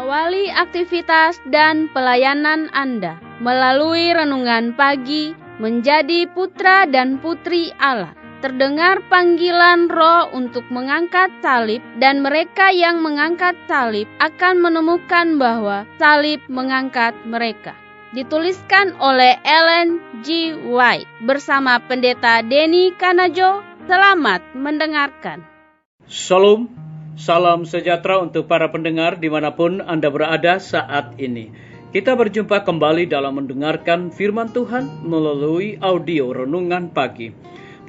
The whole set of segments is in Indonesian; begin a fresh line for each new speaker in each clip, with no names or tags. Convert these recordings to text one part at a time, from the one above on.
Awali aktivitas dan pelayanan Anda melalui renungan pagi menjadi putra dan putri Allah. Terdengar panggilan Roh untuk mengangkat salib, dan mereka yang mengangkat salib akan menemukan bahwa salib mengangkat mereka. Dituliskan oleh Ellen G. White bersama Pendeta Denny Kanajo. Selamat mendengarkan.
Shalom, salam sejahtera untuk para pendengar dimanapun Anda berada saat ini. Kita berjumpa kembali dalam mendengarkan firman Tuhan melalui audio Renungan Pagi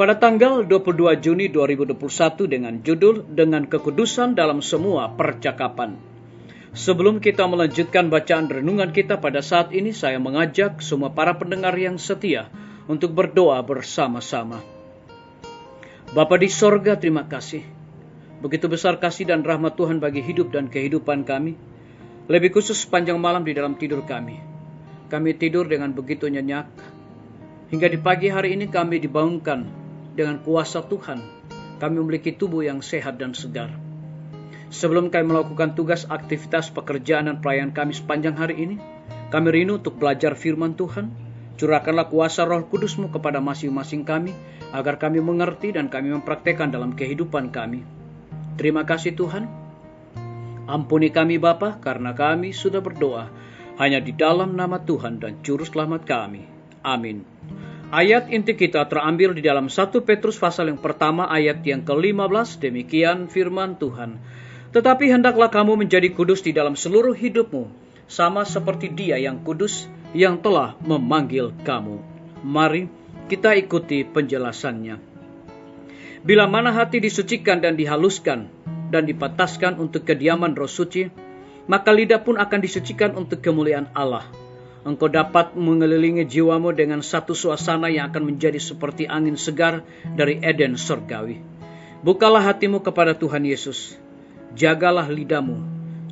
pada tanggal 22 Juni 2021 dengan judul Dengan Kekudusan dalam Semua Percakapan. Sebelum kita melanjutkan bacaan renungan kita pada saat ini, saya mengajak semua para pendengar yang setia untuk berdoa bersama-sama. Bapa di sorga, terima kasih. Begitu besar kasih dan rahmat Tuhan bagi hidup dan kehidupan kami. Lebih khusus sepanjang malam di dalam tidur kami. Kami tidur dengan begitu nyenyak. Hingga di pagi hari ini kami dibangunkan dengan kuasa Tuhan. Kami memiliki tubuh yang sehat dan segar. Sebelum kami melakukan tugas, aktivitas, pekerjaan, dan pelayanan kami sepanjang hari ini, kami rindu untuk belajar firman Tuhan. Curahkanlah kuasa Roh Kudus-Mu kepada masing-masing kami, agar kami mengerti dan kami mempraktekkan dalam kehidupan kami. Terima kasih Tuhan. Ampuni kami Bapa, karena kami sudah berdoa hanya di dalam nama Tuhan dan Juru Selamat kami. Amin. Ayat inti kita terambil di dalam 1 Petrus pasal yang pertama ayat yang ke-15. Demikian firman Tuhan. Tetapi hendaklah kamu menjadi kudus di dalam seluruh hidupmu, sama seperti Dia yang kudus yang telah memanggil kamu. Mari kita ikuti penjelasannya. Bila mana hati disucikan dan dihaluskan dan dipataskan untuk kediaman Roh Suci, maka lidah pun akan disucikan untuk kemuliaan Allah. Engkau dapat mengelilingi jiwamu dengan satu suasana yang akan menjadi seperti angin segar dari Eden surgawi. Bukalah hatimu kepada Tuhan Yesus. Jagalah lidahmu.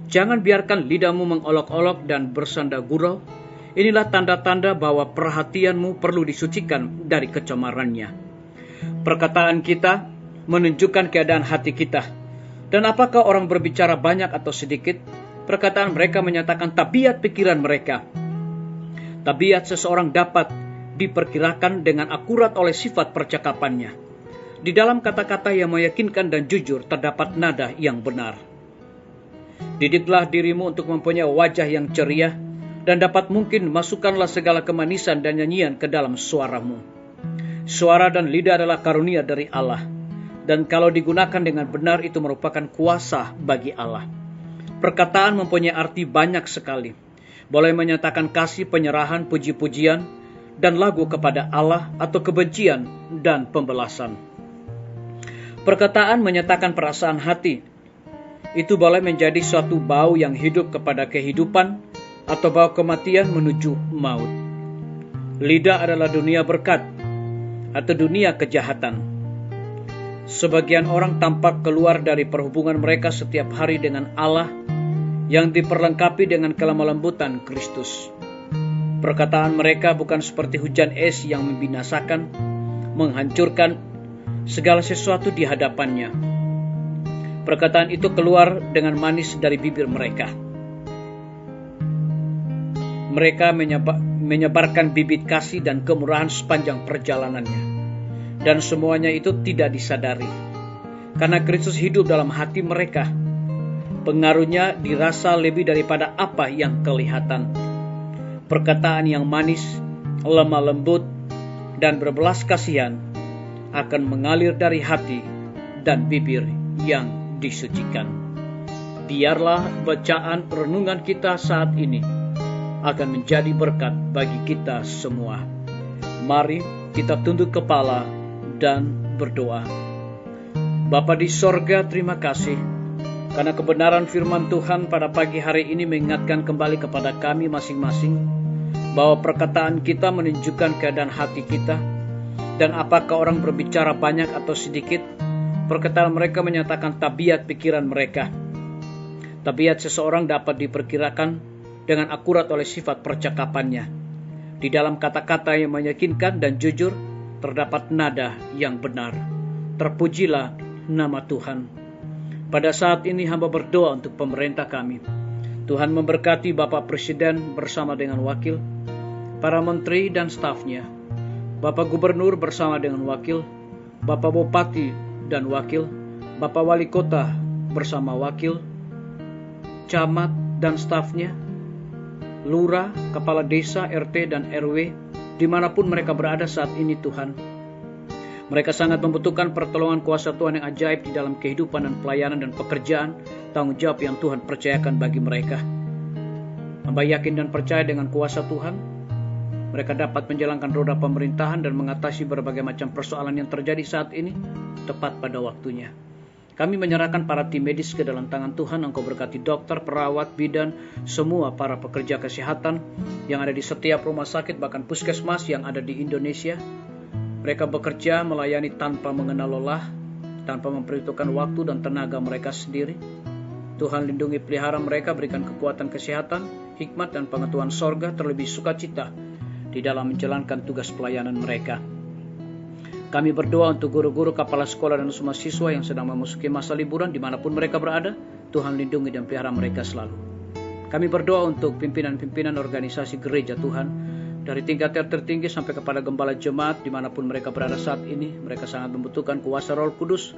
Jangan biarkan lidahmu mengolok-olok dan bersanda gurau. Inilah tanda-tanda bahwa perhatianmu perlu disucikan dari kecemarannya. Perkataan kita menunjukkan keadaan hati kita. Dan apakah orang berbicara banyak atau sedikit, perkataan mereka menyatakan tabiat pikiran mereka. Tabiat seseorang dapat diperkirakan dengan akurat oleh sifat percakapannya. Di dalam kata-kata yang meyakinkan dan jujur terdapat nada yang benar. Didiklah dirimu untuk mempunyai wajah yang ceria, dan dapat mungkin masukkanlah segala kemanisan dan nyanyian ke dalam suaramu. Suara dan lidah adalah karunia dari Allah, dan kalau digunakan dengan benar itu merupakan kuasa bagi Allah. Perkataan mempunyai arti banyak sekali. Boleh menyatakan kasih, penyerahan, puji-pujian, dan lagu kepada Allah, atau kebencian dan pembelasan. Perkataan menyatakan perasaan hati. Itu boleh menjadi suatu bau yang hidup kepada kehidupan, atau bau kematian menuju maut. Lidah adalah dunia berkat, atau dunia kejahatan. Sebagian orang tampak keluar dari perhubungan mereka setiap hari dengan Allah, yang diperlengkapi dengan kelemah lembutan Kristus. Perkataan mereka bukan seperti hujan es yang membinasakan, menghancurkan segala sesuatu di hadapannya. Perkataan itu keluar dengan manis dari bibir mereka. Mereka menyebarkan bibit kasih dan kemurahan sepanjang perjalanannya. Dan semuanya itu tidak disadari. Karena Kristus hidup dalam hati mereka, pengaruhnya dirasa lebih daripada apa yang kelihatan. Perkataan yang manis, lemah lembut, dan berbelas kasihan akan mengalir dari hati dan bibir yang disucikan. Biarlah bacaan renungan kita saat ini akan menjadi berkat bagi kita semua. Mari kita tunduk kepala dan berdoa. Bapa di sorga, terima kasih karena kebenaran firman Tuhan pada pagi hari ini mengingatkan kembali kepada kami masing-masing bahwa perkataan kita menunjukkan keadaan hati kita, dan apakah orang berbicara banyak atau sedikit, perkataan mereka menyatakan tabiat pikiran mereka. Tabiat seseorang dapat diperkirakan dengan akurat oleh sifat percakapannya. Di dalam kata-kata yang meyakinkan dan jujur terdapat nada yang benar. Terpujilah nama Tuhan. Pada saat ini hamba berdoa untuk pemerintah kami. Tuhan memberkati Bapak Presiden bersama dengan wakil, para menteri dan stafnya, Bapak Gubernur bersama dengan wakil, Bapak Bupati dan wakil, Bapak Wali Kota bersama wakil, camat dan stafnya, lurah, kepala desa, RT dan RW, dimanapun mereka berada saat ini Tuhan. Mereka sangat membutuhkan pertolongan kuasa Tuhan yang ajaib di dalam kehidupan dan pelayanan dan pekerjaan, tanggung jawab yang Tuhan percayakan bagi mereka. Hamba yakin dan percaya dengan kuasa Tuhan, mereka dapat menjalankan roda pemerintahan dan mengatasi berbagai macam persoalan yang terjadi saat ini, tepat pada waktunya. Kami menyerahkan para tim medis ke dalam tangan Tuhan. Engkau berkati dokter, perawat, bidan, semua para pekerja kesehatan yang ada di setiap rumah sakit, bahkan puskesmas yang ada di Indonesia. Mereka bekerja melayani tanpa mengenal lelah, tanpa memperhitungkan waktu dan tenaga mereka sendiri. Tuhan lindungi pelihara mereka, berikan kekuatan kesehatan, hikmat dan pengetahuan sorga, terlebih sukacita di dalam menjalankan tugas pelayanan mereka. Kami berdoa untuk guru-guru, kepala sekolah dan semua siswa yang sedang memasuki masa liburan dimanapun mereka berada. Tuhan lindungi dan pelihara mereka selalu. Kami berdoa untuk pimpinan-pimpinan organisasi gereja Tuhan, dari tingkat tertinggi sampai kepada gembala jemaat dimanapun mereka berada saat ini. Mereka sangat membutuhkan kuasa Roh Kudus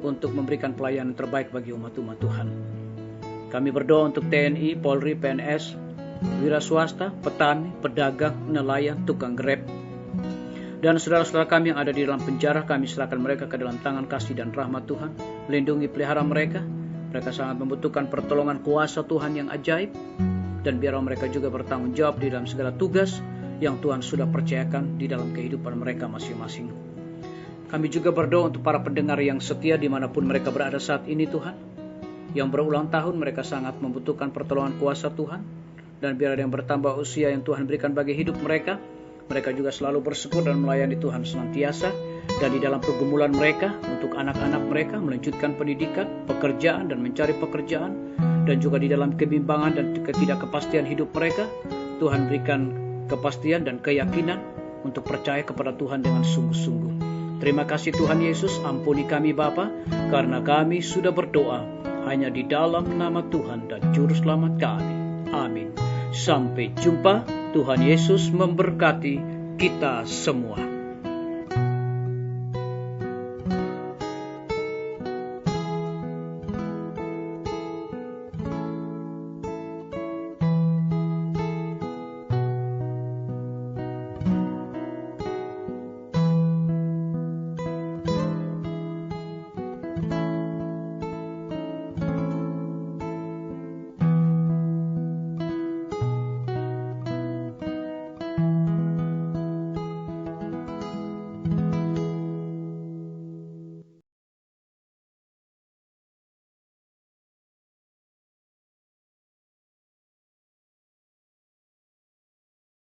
untuk memberikan pelayanan terbaik bagi umat-umat Tuhan. Kami berdoa untuk TNI, Polri, PNS, wira swasta, petani, pedagang, nelayan, tukang grab, dan saudara-saudara kami yang ada di dalam penjara. Kami serahkan mereka ke dalam tangan kasih dan rahmat Tuhan. Lindungi pelihara mereka. Mereka sangat membutuhkan pertolongan kuasa Tuhan yang ajaib, dan biar mereka juga bertanggung jawab di dalam segala tugas yang Tuhan sudah percayakan di dalam kehidupan mereka masing-masing. Kami juga berdoa untuk para pendengar yang setia dimanapun mereka berada saat ini Tuhan. Yang berulang tahun mereka sangat membutuhkan pertolongan kuasa Tuhan. Dan biar ada yang bertambah usia yang Tuhan berikan bagi hidup mereka. Mereka juga selalu bersyukur dan melayani Tuhan senantiasa. Dan di dalam pergumulan mereka untuk anak-anak mereka melanjutkan pendidikan, pekerjaan dan mencari pekerjaan. Dan juga di dalam kebimbangan dan ketidakkepastian hidup mereka, Tuhan berikan kepastian dan keyakinan untuk percaya kepada Tuhan dengan sungguh-sungguh. Terima kasih Tuhan Yesus, ampuni kami Bapa, karena kami sudah berdoa hanya di dalam nama Tuhan dan Juru Selamat kami. Amin. Sampai jumpa. Tuhan Yesus memberkati kita semua.